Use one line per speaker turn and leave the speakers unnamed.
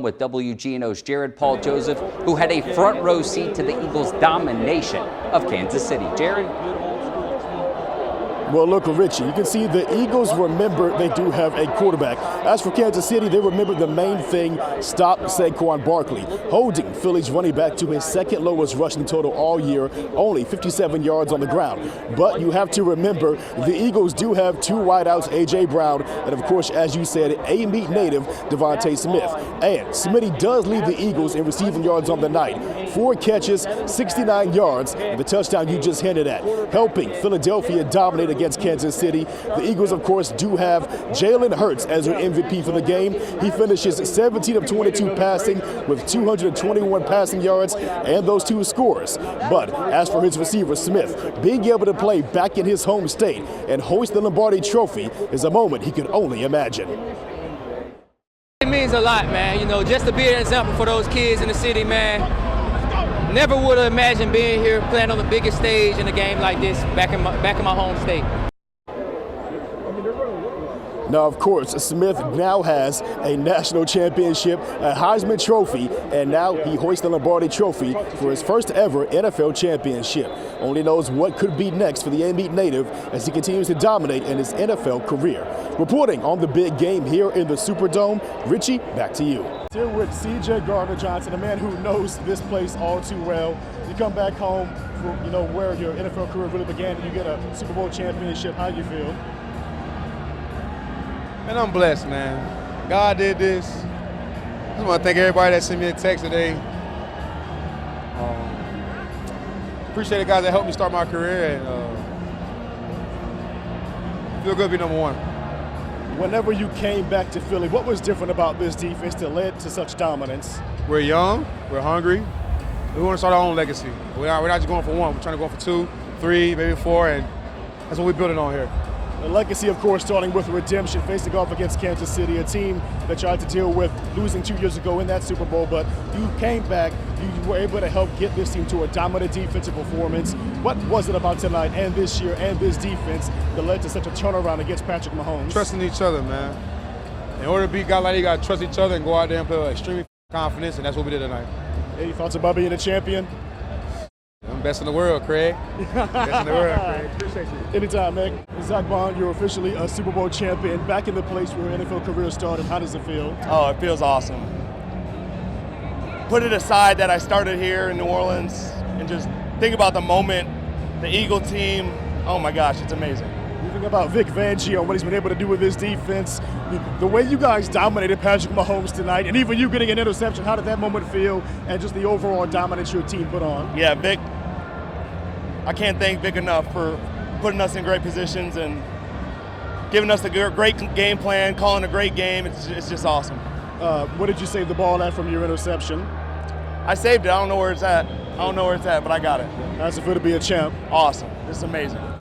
With WGNO's Jared Paul Joseph, who had a front row seat to the Eagles' domination of Kansas City. Jared?
Well, look, Richie, you can see the Eagles remember they do have a quarterback. As for Kansas City, they remember the main thing, stop Saquon Barkley, holding Philly's running back to his second lowest rushing total all year, only 57 yards on the ground. But you have to remember the Eagles do have two wideouts, A.J. Brown, and of course, as you said, A-Meat native Devontae Smith. And Smitty does lead the Eagles in receiving yards on the night. 4 catches, 69 yards, and the touchdown you just hinted at, helping Philadelphia dominate against Kansas City. The Eagles, of course, do have Jalen Hurts as their MVP for the game. He finishes 17 of 22 passing with 221 passing yards and those 2 scores. But as for his receiver, Smith, being able to play back in his home state and hoist the Lombardi Trophy is a moment he could only imagine.
It means a lot, man. You know, just to be an example for those kids in the city, man. Never would have imagined being here playing on the biggest stage in a game like this back in my home state.
Now, of course, Smith now has a national championship, a Heisman Trophy, and now he hoists the Lombardi Trophy for his first ever NFL championship. Only knows what could be next for the A-Meat native as he continues to dominate in his NFL career. Reporting on the big game here in the Superdome, Richie, back to you. Here with C.J. Gardner-Johnson, a man who knows this place all too well. You come back home from, where your NFL career really began, and you get a Super Bowl championship. How do you feel?
Man, I'm blessed, man. God did this. I just want to thank everybody that sent me a text today. Appreciate the guys that helped me start my career, and feel good to be number one.
Whenever you came back to Philly, what was different about this defense that led to such dominance?
We're young, we're hungry. We want to start our own legacy. We're not just going for one. We're trying to go for 2, 3, maybe 4, and that's what we're building on here.
The legacy, of course, starting with redemption, facing off against Kansas City, a team that tried to deal with losing 2 years ago in that Super Bowl, but you came back, you were able to help get this team to a dominant defensive performance. What was it about tonight and this year and this defense that led to such a turnaround against Patrick Mahomes?
Trusting each other, man. In order to beat guys like you got to trust each other and go out there and play with extreme confidence, and that's what we did tonight.
Any thoughts about being a champion?
I'm best in the world, Craig. Best in the world, Craig. Appreciate you.
Anytime, man. Zach Bond, you're officially a Super Bowl champion, back in the place where your NFL career started. How does it feel?
Oh, it feels awesome. Put it aside that I started here in New Orleans and just think about the moment, the Eagle team. Oh my gosh, it's amazing.
You think about Vic Fangio and what he's been able to do with his defense. The way you guys dominated Patrick Mahomes tonight, and even you getting an interception, how did that moment feel, and just the overall dominance your team put on?
Yeah, Vic, I can't thank Vic enough for putting us in great positions and giving us a great game plan, calling a great game. It's just awesome.
What did you save the ball at from your interception?
I saved it. I don't know where it's at. But I got it.
How's it feel to be a champ?
Awesome. This is amazing.